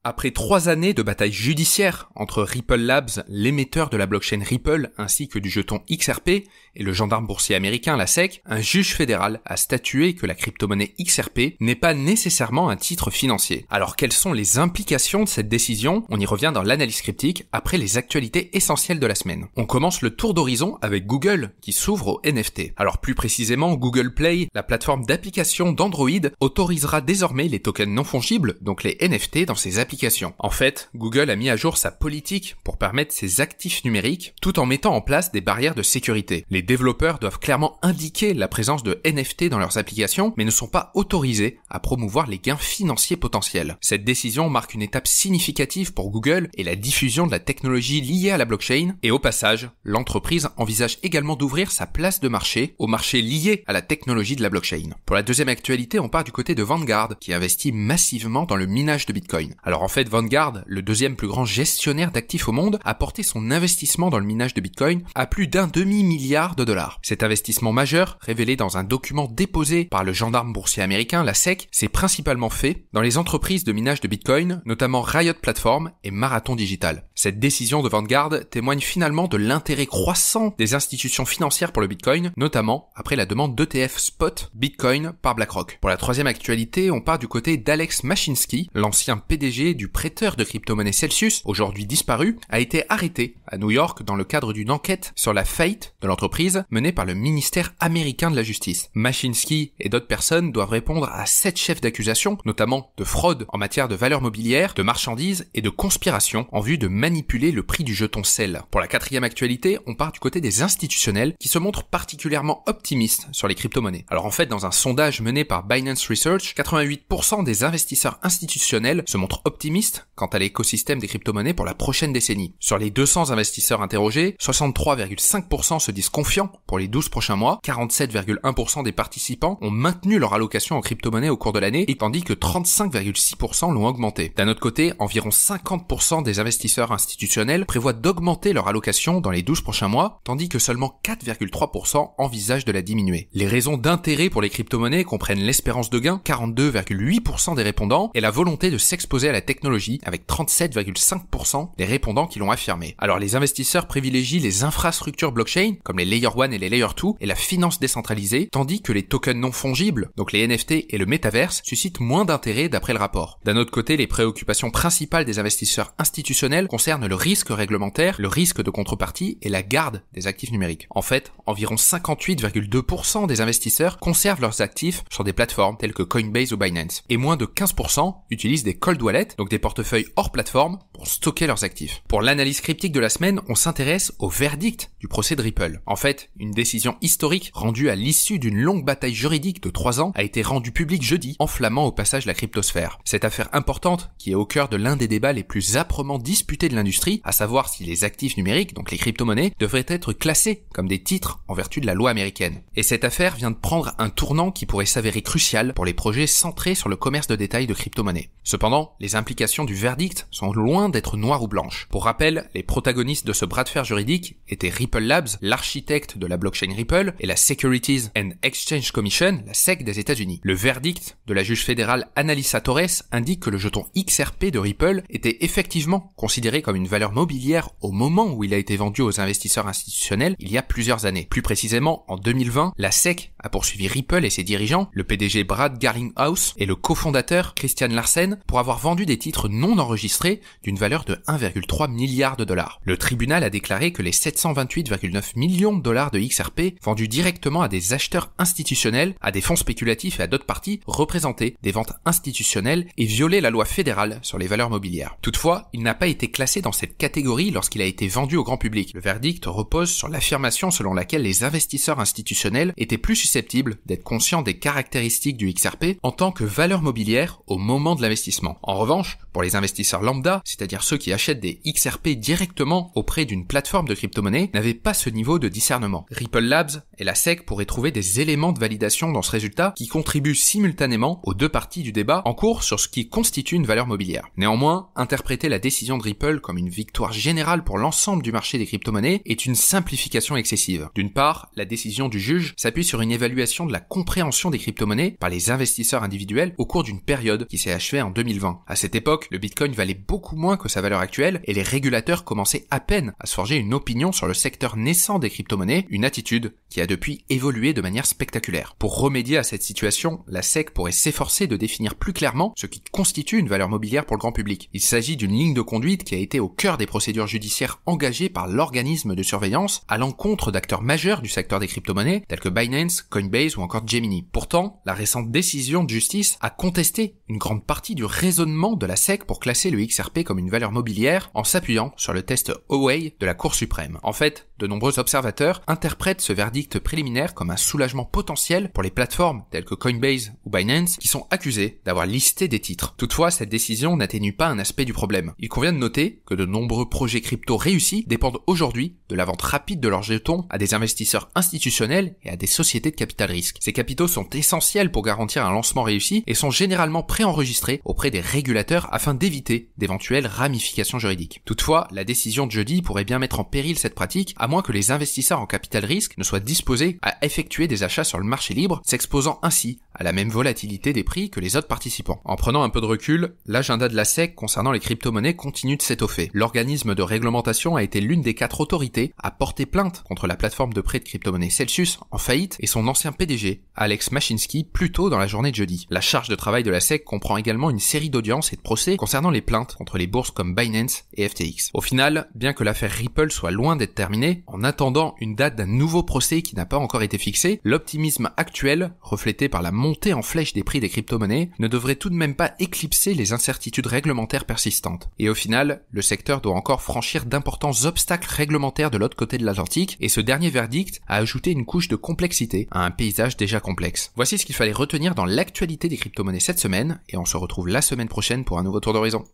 Après 3 années de bataille judiciaire entre Ripple Labs, l'émetteur de la blockchain Ripple, ainsi que du jeton XRP, et le gendarme boursier américain, la SEC, un juge fédéral a statué que la crypto-monnaie XRP n'est pas nécessairement un titre financier. Alors quelles sont les implications de cette décision? On y revient dans l'analyse cryptique après les actualités essentielles de la semaine. On commence le tour d'horizon avec Google qui s'ouvre aux NFT. Alors plus précisément, Google Play, la plateforme d'application d'Android, autorisera désormais les tokens non fongibles, donc les NFT, dans ses applications. En fait, Google a mis à jour sa politique pour permettre ses actifs numériques tout en mettant en place des barrières de sécurité. Les développeurs doivent clairement indiquer la présence de NFT dans leurs applications, mais ne sont pas autorisés à promouvoir les gains financiers potentiels. Cette décision marque une étape significative pour Google et la diffusion de la technologie liée à la blockchain. Et au passage, l'entreprise envisage également d'ouvrir sa place de marché au marché lié à la technologie de la blockchain. Pour la deuxième actualité, on part du côté de Vanguard, qui investit massivement dans le minage de Bitcoin. Alors en fait, Vanguard, le deuxième plus grand gestionnaire d'actifs au monde, a porté son investissement dans le minage de Bitcoin à plus d'un demi-milliard de dollars. Cet investissement majeur, révélé dans un document déposé par le gendarme boursier américain, la SEC, s'est principalement fait dans les entreprises de minage de Bitcoin, notamment Riot Platforms et Marathon Digital. Cette décision de Vanguard témoigne finalement de l'intérêt croissant des institutions financières pour le Bitcoin, notamment après la demande d'ETF spot Bitcoin par BlackRock. Pour la troisième actualité, on part du côté d'Alex Mashinsky, l'ancien PDG du prêteur de crypto-monnaie Celsius, aujourd'hui disparu, a été arrêté à New York dans le cadre d'une enquête sur la faillite de l'entreprise menée par le ministère américain de la Justice. Mashinsky et d'autres personnes doivent répondre à 7 chefs d'accusation, notamment de fraude en matière de valeurs mobilières, de marchandises et de conspiration en vue de manipuler le prix du jeton CEL. Pour la quatrième actualité, on part du côté des institutionnels qui se montrent particulièrement optimistes sur les crypto-monnaies. Alors en fait, dans un sondage mené par Binance Research, 88% des investisseurs institutionnels se montrent optimistes quant à l'écosystème des crypto-monnaies pour la prochaine décennie. Sur les 200 investisseurs interrogés, 63,5% se disent confiants pour les 12 prochains mois, 47,1% des participants ont maintenu leur allocation en crypto-monnaies au cours de l'année, et tandis que 35,6% l'ont augmenté. D'un autre côté, environ 50% des investisseurs institutionnels prévoient d'augmenter leur allocation dans les 12 prochains mois, tandis que seulement 4,3% envisagent de la diminuer. Les raisons d'intérêt pour les crypto-monnaies comprennent l'espérance de gain, 42,8% des répondants, et la volonté de s'exposer à la technologie, avec 37,5% des répondants qui l'ont affirmé. Alors les investisseurs privilégient les infrastructures blockchain, comme les Layer 1 et les Layer 2, et la finance décentralisée, tandis que les tokens non fongibles, donc les NFT et le Metaverse, suscitent moins d'intérêt d'après le rapport. D'un autre côté, les préoccupations principales des investisseurs institutionnels concernent le risque réglementaire, le risque de contrepartie et la garde des actifs numériques. En fait, environ 58,2% des investisseurs conservent leurs actifs sur des plateformes telles que Coinbase ou Binance, et moins de 15% utilisent des cold wallets, donc des portefeuilles hors plateforme, pour stocker leurs actifs. Pour l'analyse cryptique de la semaine, on s'intéresse au verdict du procès de Ripple. En fait, une décision historique rendue à l'issue d'une longue bataille juridique de 3 ans a été rendue publique jeudi, enflammant au passage la cryptosphère. Cette affaire importante, qui est au cœur de l'un des débats les plus âprement disputés de l'industrie, à savoir si les actifs numériques, donc les crypto-monnaies, devraient être classés comme des titres en vertu de la loi américaine. Et cette affaire vient de prendre un tournant qui pourrait s'avérer crucial pour les projets centrés sur le commerce de détail de crypto-monnaies. Cependant, les implications du verdict sont loin d'être noires ou blanches. Pour rappel, les protagonistes de ce bras de fer juridique étaient Ripple Labs, l'architecte de la blockchain Ripple, et la Securities and Exchange Commission, la SEC des États-Unis. Le verdict de la juge fédérale Analisa Torres indique que le jeton XRP de Ripple était effectivement considéré comme une valeur mobilière au moment où il a été vendu aux investisseurs institutionnels il y a plusieurs années. Plus précisément, en 2020, la SEC a poursuivi Ripple et ses dirigeants, le PDG Brad Garlinghouse et le cofondateur Christian Larsen, pour avoir vendu des titres non enregistrés d'une valeur de 1,3 milliard de dollars. Le tribunal a déclaré que les 728,9 millions de dollars de XRP vendus directement à des acheteurs institutionnels, à des fonds spéculatifs et à d'autres parties représentaient des ventes institutionnelles et violaient la loi fédérale sur les valeurs mobilières. Toutefois, il n'a pas été classé dans cette catégorie lorsqu'il a été vendu au grand public. Le verdict repose sur l'affirmation selon laquelle les investisseurs institutionnels étaient plus susceptibles d'être conscients des caractéristiques du XRP en tant que valeur mobilière au moment de l'investissement. En revanche, pour les investisseurs lambda, c'est-à-dire c'est-à-dire ceux qui achètent des XRP directement auprès d'une plateforme de crypto-monnaie, n'avaient pas ce niveau de discernement. Ripple Labs et la SEC pourraient trouver des éléments de validation dans ce résultat qui contribuent simultanément aux deux parties du débat en cours sur ce qui constitue une valeur mobilière. Néanmoins, interpréter la décision de Ripple comme une victoire générale pour l'ensemble du marché des crypto-monnaies est une simplification excessive. D'une part, la décision du juge s'appuie sur une évaluation de la compréhension des crypto-monnaies par les investisseurs individuels au cours d'une période qui s'est achevée en 2020. À cette époque, le Bitcoin valait beaucoup moins que sa valeur actuelle et les régulateurs commençaient à peine à se forger une opinion sur le secteur naissant des crypto-monnaies, une attitude qui a depuis évolué de manière spectaculaire. Pour remédier à cette situation, la SEC pourrait s'efforcer de définir plus clairement ce qui constitue une valeur mobilière pour le grand public. Il s'agit d'une ligne de conduite qui a été au cœur des procédures judiciaires engagées par l'organisme de surveillance à l'encontre d'acteurs majeurs du secteur des crypto-monnaies tels que Binance, Coinbase ou encore Gemini. Pourtant, la récente décision de justice a contesté une grande partie du raisonnement de la SEC pour classer le XRP comme une valeur mobilière en s'appuyant sur le test Howey de la Cour suprême. En fait, de nombreux observateurs interprètent ce verdict préliminaire comme un soulagement potentiel pour les plateformes telles que Coinbase ou Binance qui sont accusées d'avoir listé des titres. Toutefois, cette décision n'atténue pas un aspect du problème. Il convient de noter que de nombreux projets crypto réussis dépendent aujourd'hui de la vente rapide de leurs jetons à des investisseurs institutionnels et à des sociétés de capital risque. Ces capitaux sont essentiels pour garantir un lancement réussi et sont généralement préenregistrés auprès des régulateurs afin d'éviter d'éventuelles ramifications juridiques. Toutefois, la décision de jeudi pourrait bien mettre en péril cette pratique, à moins que les investisseurs en capital risque ne soient disposés à effectuer des achats sur le marché libre, s'exposant ainsi à la même volatilité des prix que les autres participants. En prenant un peu de recul, l'agenda de la SEC concernant les crypto-monnaies continue de s'étoffer. L'organisme de réglementation a été l'une des 4 autorités à porter plainte contre la plateforme de prêt de crypto-monnaies Celsius en faillite et son ancien PDG, Alex Mashinsky, plus tôt dans la journée de jeudi. La charge de travail de la SEC comprend également une série d'audiences et de procès concernant les plaintes contre les bourses comme Binance et FTX. Au final, bien que l'affaire Ripple soit loin d'être terminée, en attendant une date d'un nouveau procès qui n'a pas encore été fixé, l'optimisme actuel, reflété par la montée en flèche des prix des crypto-monnaies, ne devrait tout de même pas éclipser les incertitudes réglementaires persistantes. Et au final, le secteur doit encore franchir d'importants obstacles réglementaires de l'autre côté de l'Atlantique, et ce dernier verdict a ajouté une couche de complexité à un paysage déjà complexe. Voici ce qu'il fallait retenir dans l'actualité des crypto-monnaies cette semaine, et on se retrouve la semaine prochaine pour un nouveau tour d'horizon.